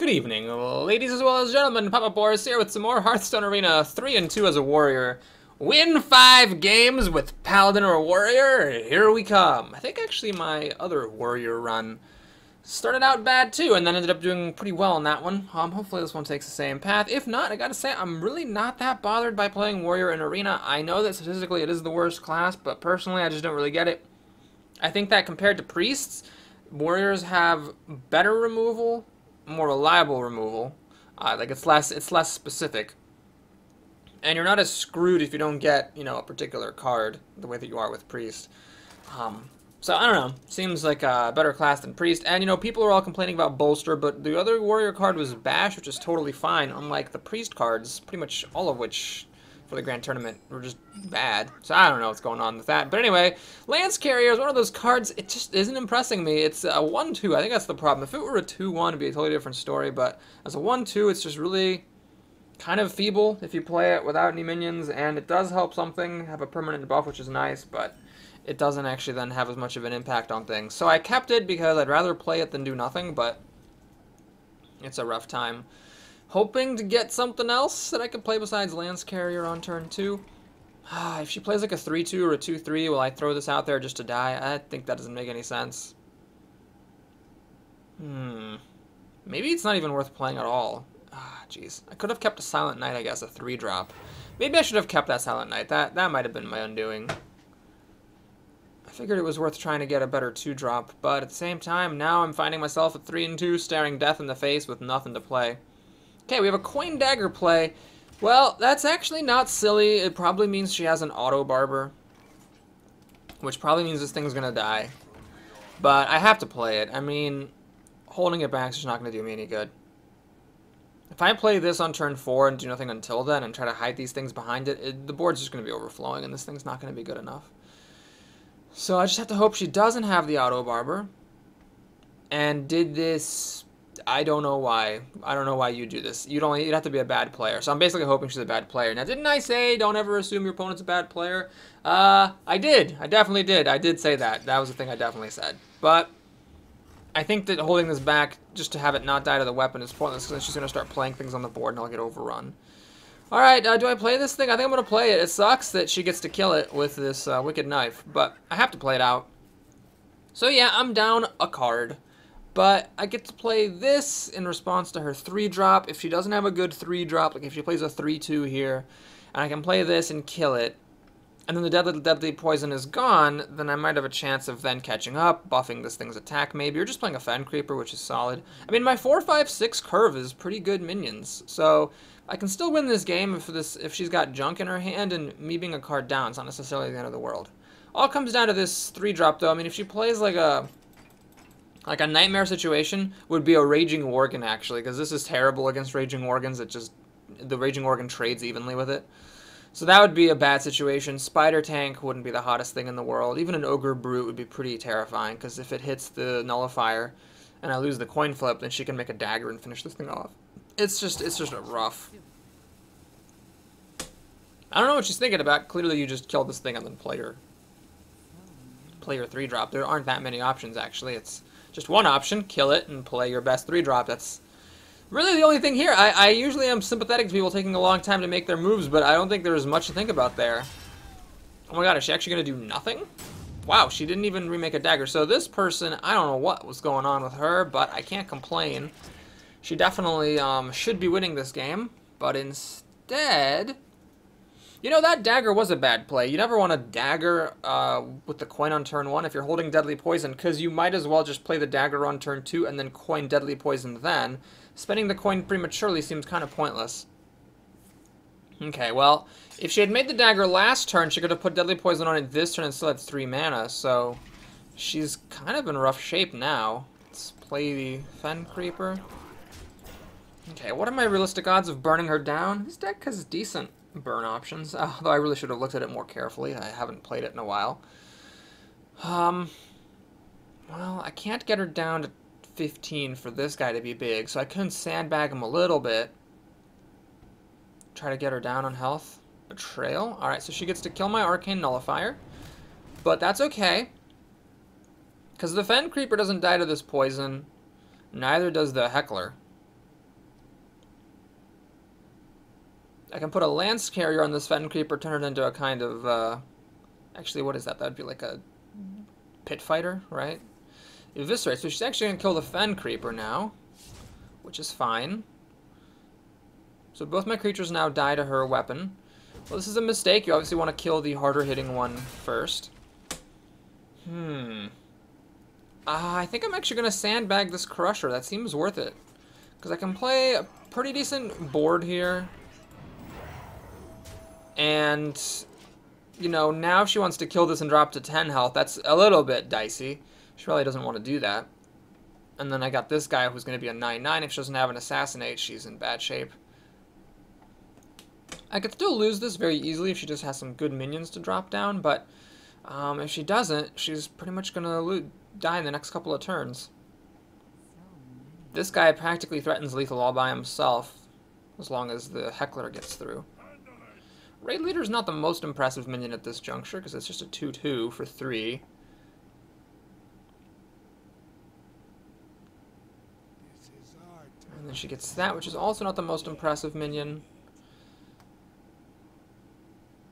Good evening, ladies as well as gentlemen. Papa Boris here with some more Hearthstone Arena 3 and 2 as a warrior. Win 5 games with Paladin or Warrior. Here we come. I think actually my other warrior run started out bad too, and then ended up doing pretty well on that one. Hopefully this one takes the same path. If not, I gotta say, I'm really not that bothered by playing warrior in Arena. I know that statistically it is the worst class, but personally I just don't really get it. I think that compared to priests, warriors have better removal, more reliable removal. Like it's less specific, and you're not as screwed if you don't get a particular card the way that you are with priest. So I don't know. Seems like a better class than priest. And people are all complaining about bolster, but the other warrior card was bash, which is totally fine. Unlike the priest cards, pretty much all of which for the grand tournament were just bad. So I don't know what's going on with that. But anyway, Lance Carrier is one of those cards, it just isn't impressing me. It's a 1-2. I think that's the problem. If it were a 2-1, it'd be a totally different story. But as a 1-2, it's just really kind of feeble if you play it without any minions. And it does help something, have a permanent buff, which is nice. But it doesn't actually then have as much of an impact on things. So I kept it because I'd rather play it than do nothing. But it's a rough time. Hoping to get something else that I could play besides Lance Carrier on turn 2. If she plays like a 3-2 or a 2-3, will I throw this out there just to die? I think that doesn't make any sense. Maybe it's not even worth playing at all. Jeez. I could have kept a Silent Knight, I guess, a 3-drop. Maybe I should have kept that Silent Knight. That might have been my undoing. I figured it was worth trying to get a better 2-drop, but at the same time, now I'm finding myself at 3-2, staring death in the face with nothing to play. Okay, we have a coin dagger play. Well, that's actually not silly. It probably means she has an auto barber, which probably means this thing's gonna die. But I have to play it. I mean, holding it back is just not gonna do me any good. If I play this on turn 4 and do nothing until then and try to hide these things behind it, the board's just gonna be overflowing and this thing's not gonna be good enough. So I just have to hope she doesn't have the auto barber. And did this... I don't know why. I don't know why you do this. You'd have to be a bad player. So I'm basically hoping she's a bad player. Now, didn't I say don't ever assume your opponent's a bad player? I did. I definitely did. I did say that. That was the thing I definitely said. But I think that holding this back just to have it not die to the weapon is pointless because she's going to start playing things on the board and I'll get overrun. Alright, do I play this thing? I think I'm going to play it. It sucks that she gets to kill it with this wicked knife, but I have to play it out. So yeah, I'm down a card. But I get to play this in response to her 3-drop. If she doesn't have a good 3-drop, like if she plays a 3-2 here, and I can play this and kill it, and then the deadly poison is gone, then I might have a chance of then catching up, buffing this thing's attack maybe, or just playing a Fen Creeper, which is solid. I mean, my 4-5-6 curve is pretty good minions, so I can still win this game if she's got junk in her hand, and me being a card down is not necessarily the end of the world. All comes down to this 3-drop, though. I mean, if she plays like a nightmare situation would be a Raging Worgen, actually, because this is terrible against Raging Worgens. The Raging Worgen trades evenly with it. So that would be a bad situation. Spider Tank wouldn't be the hottest thing in the world. Even an Ogre Brute would be pretty terrifying, because if it hits the Nullifier and I lose the coin flip, then she can make a dagger and finish this thing off. It's just a rough. I don't know what she's thinking about. Clearly you just killed this thing and then play your 3-drop. There aren't that many options, actually. It's just one option, kill it, and play your best 3-drop. That's really the only thing here. I usually am sympathetic to people taking a long time to make their moves, but I don't think there's much to think about there. Oh my god, is she actually going to do nothing? Wow, she didn't even remake a dagger. So this person, I don't know what was going on with her, but I can't complain. She definitely should be winning this game, but instead... that dagger was a bad play. You never want to dagger with the coin on turn 1 if you're holding Deadly Poison, because you might as well just play the dagger on turn 2 and then coin Deadly Poison then. Spending the coin prematurely seems kind of pointless. Okay, well, if she had made the dagger last turn, she could have put Deadly Poison on it this turn and still had 3 mana, so she's kind of in rough shape now. Let's play the Fen Creeper. Okay, what are my realistic odds of burning her down? This deck has decent burn options, although I really should have looked at it more carefully. I haven't played it in a while. Well, I can't get her down to 15 for this guy to be big, so I couldn't sandbag him a little bit. Try to get her down on health. Betrayal. Alright, so she gets to kill my Arcane Nullifier, but that's okay, because the Fen Creeper doesn't die to this poison, neither does the Heckler. I can put a lance carrier on this Fen Creeper, turn it into a kind of, actually, what is that? That would be like a pit fighter, right? Eviscerate. So she's actually going to kill the Fen Creeper now, which is fine. So both my creatures now die to her weapon. Well, this is a mistake. You obviously want to kill the harder hitting one first. I think I'm actually going to sandbag this Crusher. That seems worth it. Because I can play a pretty decent board here. And, you know, now if she wants to kill this and drop to 10 health, that's a little bit dicey. She probably doesn't want to do that. And then I got this guy who's going to be a 9/9. If she doesn't have an Assassinate, she's in bad shape. I could still lose this very easily if she just has some good minions to drop down, but if she doesn't, she's pretty much going to die in the next couple of turns. This guy practically threatens lethal all by himself, as long as the Heckler gets through. Raid Leader's not the most impressive minion at this juncture, because it's just a 2/2 for 3. And then she gets that, which is also not the most impressive minion.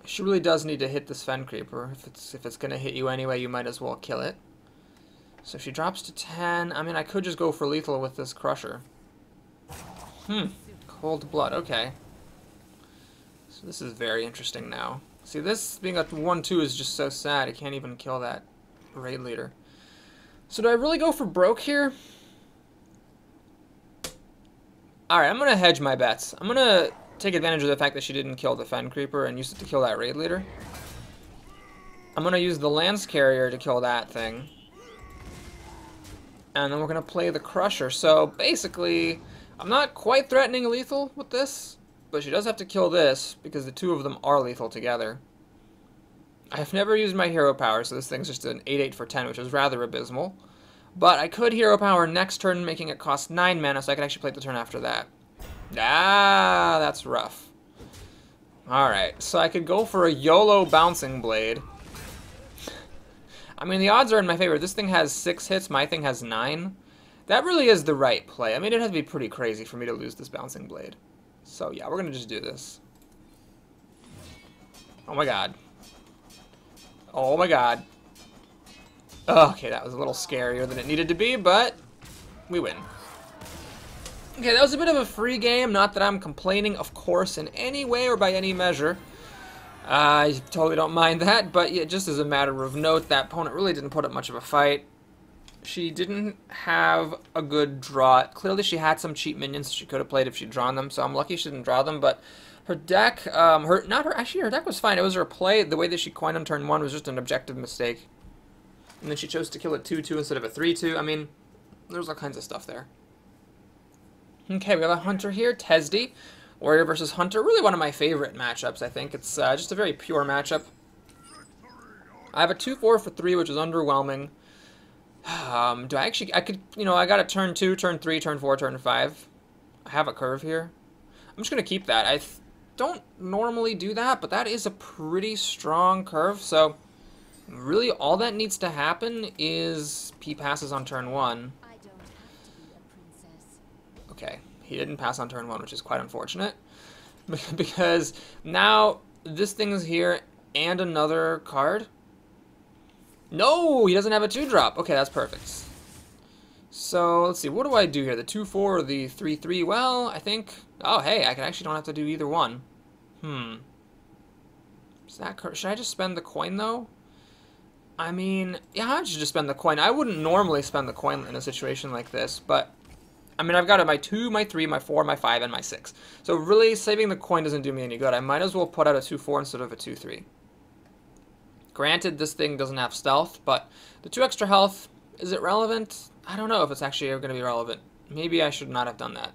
She really does need to hit this Fen Creeper. If it's going to hit you anyway, you might as well kill it. So if she drops to 10, I mean, I could just go for lethal with this Crusher. Cold Blood, okay. So this is very interesting now. See, this being a 1/2 is just so sad. I can't even kill that Raid Leader. So do I really go for broke here? Alright, I'm going to hedge my bets. I'm going to take advantage of the fact that she didn't kill the Fen Creeper and use it to kill that Raid Leader. I'm going to use the Lance Carrier to kill that thing. And then we're going to play the Crusher. So basically, I'm not quite threatening lethal with this, but she does have to kill this because the two of them are lethal together. I've never used my hero power, so this thing's just an 8/8 for 10, which is rather abysmal. But I could hero power next turn, making it cost 9 mana, so I could actually play the turn after that. Ah, that's rough. Alright, so I could go for a YOLO Bouncing Blade. I mean, the odds are in my favor. This thing has 6 hits, my thing has 9. That really is the right play. I mean, it has to be pretty crazy for me to lose this Bouncing Blade. So yeah, we're going to just do this. Oh my god. Oh my god. Okay, that was a little scarier than it needed to be, but we win. Okay, that was a bit of a free game. Not that I'm complaining, of course, in any way or by any measure. I totally don't mind that, but yeah, just as a matter of note, that opponent really didn't put up much of a fight. She didn't have a good draw. Clearly, she had some cheap minions she could have played if she'd drawn them, so I'm lucky she didn't draw them, but her deck, her deck was fine. It was her play. The way that she coined on turn 1 was just an objective mistake. And then she chose to kill it 2/2 instead of a 3/2. I mean, there's all kinds of stuff there. Okay, we have a Hunter here, Tesdy. Warrior versus Hunter. Really one of my favorite matchups, I think. It's just a very pure matchup. I have a 2/4 for 3, which is underwhelming. I could, you know, I got a turn 2, turn 3, turn 4, turn 5. I have a curve here. I'm just going to keep that. I don't normally do that, but that is a pretty strong curve, so really all that needs to happen is he passes on turn 1. I don't have to be a princess. Okay, he didn't pass on turn 1, which is quite unfortunate. Because now this thing's here and another card. No, he doesn't have a 2-drop. Okay, that's perfect. So, let's see, what do I do here? The 2/4 or the 3/3? Well, I think... Oh, hey, I actually don't have to do either one. Should I just spend the coin, though? I mean, yeah, I should just spend the coin. I wouldn't normally spend the coin in a situation like this, but... I mean, I've got my 2, my 3, my 4, my 5, and my 6. So really, saving the coin doesn't do me any good. I might as well put out a 2/4 instead of a 2/3. Granted, this thing doesn't have stealth, but the 2 extra health, is it relevant? I don't know if it's actually going to be relevant. Maybe I should not have done that.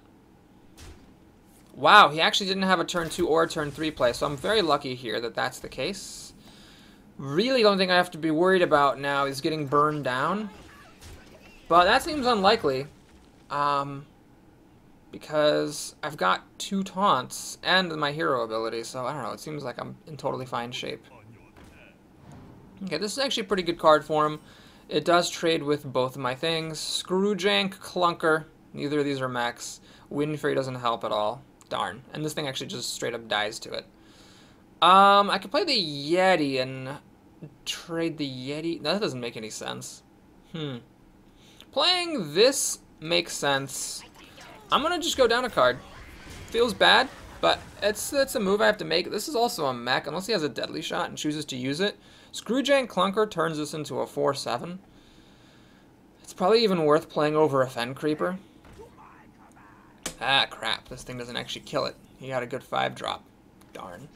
Wow, he actually didn't have a turn 2 or a turn 3 play, so I'm very lucky here that that's the case. Really, the only thing I have to be worried about now is getting burned down. But that seems unlikely. Because I've got 2 taunts and my hero ability, so I don't know, it seems like I'm in totally fine shape. Okay, this is actually a pretty good card for him. It does trade with both of my things. Screwjank, Clunker, neither of these are mechs. Wind Fairy doesn't help at all. Darn. And this thing actually just straight up dies to it. I could play the Yeti and trade the Yeti. No, that doesn't make any sense. Playing this makes sense. I'm gonna just go down a card. Feels bad, but it's a move I have to make. This is also a mech, unless he has a deadly shot and chooses to use it. Screwjank Clunker turns this into a 4/7. It's probably even worth playing over a Fen Creeper. Ah, crap. This thing doesn't actually kill it. He got a good 5-drop. Darn.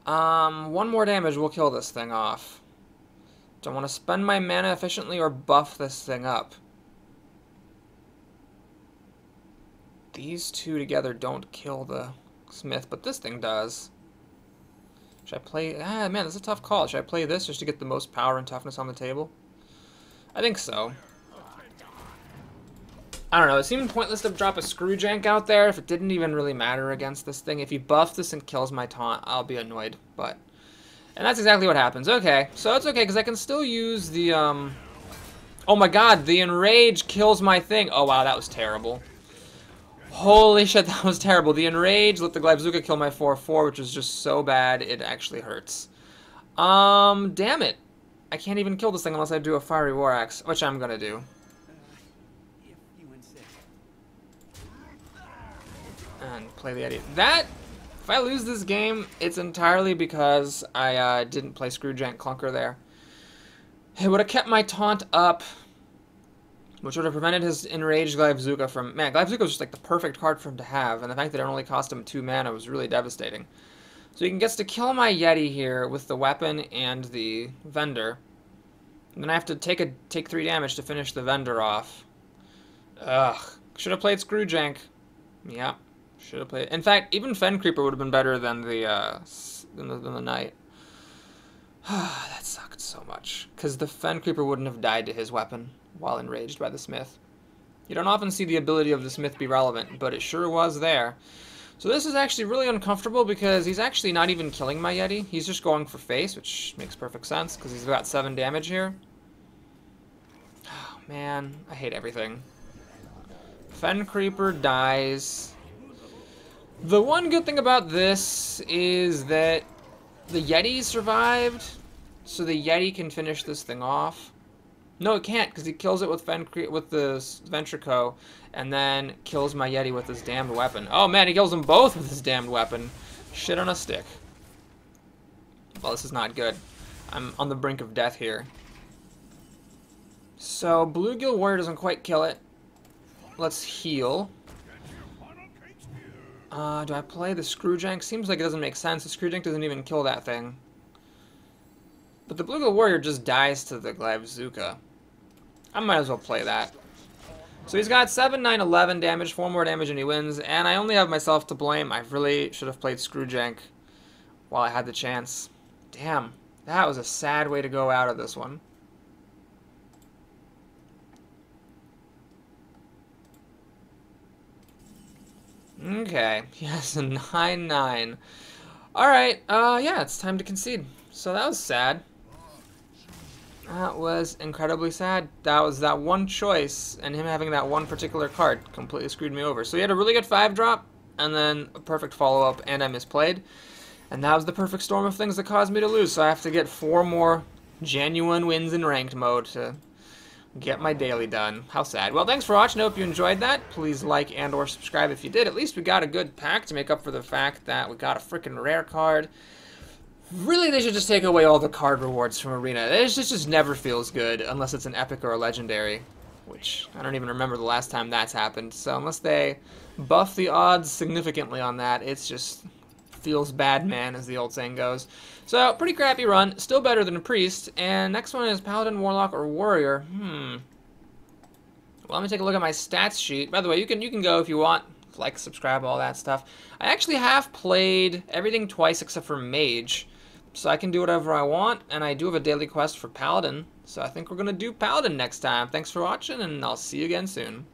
One more damage will kill this thing off. Do I want to spend my mana efficiently or buff this thing up? These two together don't kill the Smith, but this thing does. Should I play... Ah, man, this is a tough call. Should I play this just to get the most power and toughness on the table? I think so. I don't know, it seemed pointless to drop a Screwjank out there if it didn't even really matter against this thing. If he buffs this and kills my taunt, I'll be annoyed, but... And that's exactly what happens. Okay, so it's okay, because I can still use the, Oh my god, the Enrage kills my thing! Oh wow, that was terrible. Holy shit, that was terrible. The Enrage let the Glypzuka kill my 4/4, which was just so bad, it actually hurts. Damn it. I can't even kill this thing unless I do a Fiery War Axe, which I'm gonna do. And play the Eddie. That, if I lose this game, it's entirely because I didn't play Screwjank Clunker there. It would have kept my taunt up, which would have prevented his enraged Glypzuka from... Man, Glypzuka was just like the perfect card for him to have, and the fact that it only cost him 2 mana was really devastating. So he gets to kill my Yeti here with the weapon and the Vendor. And then I have to take 3 damage to finish the Vendor off. Ugh. Should have played Screwjank. Yeah. Should have played. In fact, even Fen Creeper would have been better than the Knight. That sucked so much, because the Fen Creeper wouldn't have died to his weapon while enraged by the Smith. You don't often see the ability of the Smith be relevant, but it sure was there. So this is actually really uncomfortable because he's actually not even killing my Yeti. He's just going for face, which makes perfect sense because he's got 7 damage here. Oh man, I hate everything. Fen Creeper dies. The one good thing about this is that the Yeti survived, so the Yeti can finish this thing off. No, it can't, because he kills it with the Ventrico, and then kills my Yeti with his damned weapon. Oh man, he kills them both with his damned weapon. Shit on a stick. Well, this is not good. I'm on the brink of death here. So, Bluegill Warrior doesn't quite kill it. Let's heal. Do I play the Screwjank? Seems like it doesn't make sense. The Screwjank doesn't even kill that thing. But the Bluegill Warrior just dies to the Glypzuka. I might as well play that. So he's got 7, 9, 11 damage, 4 more damage and he wins. And I only have myself to blame. I really should have played Screwjank while I had the chance. Damn, that was a sad way to go out of this one. Okay, he has a 9/9. Alright, yeah, it's time to concede. So that was sad. That was incredibly sad. That was that one choice, and him having that one particular card completely screwed me over. So he had a really good 5-drop, and then a perfect follow-up, and I misplayed. And that was the perfect storm of things that caused me to lose. So I have to get 4 more genuine wins in ranked mode to get my daily done. How sad. Well, thanks for watching. I hope you enjoyed that. Please like and or subscribe if you did. At least we got a good pack to make up for the fact that we got a freaking rare card. Really, they should just take away all the card rewards from Arena. It just never feels good unless it's an epic or a legendary, which I don't even remember the last time that's happened. So unless they buff the odds significantly on that, it's just feels bad, man, as the old saying goes. So, pretty crappy run. Still better than a Priest. And next one is Paladin, Warlock, or Warrior. Well, let me take a look at my stats sheet. By the way, you can go if you want. Like, subscribe, all that stuff. I actually have played everything twice except for Mage. So I can do whatever I want. And I do have a daily quest for Paladin. So I think we're going to do Paladin next time. Thanks for watching, and I'll see you again soon.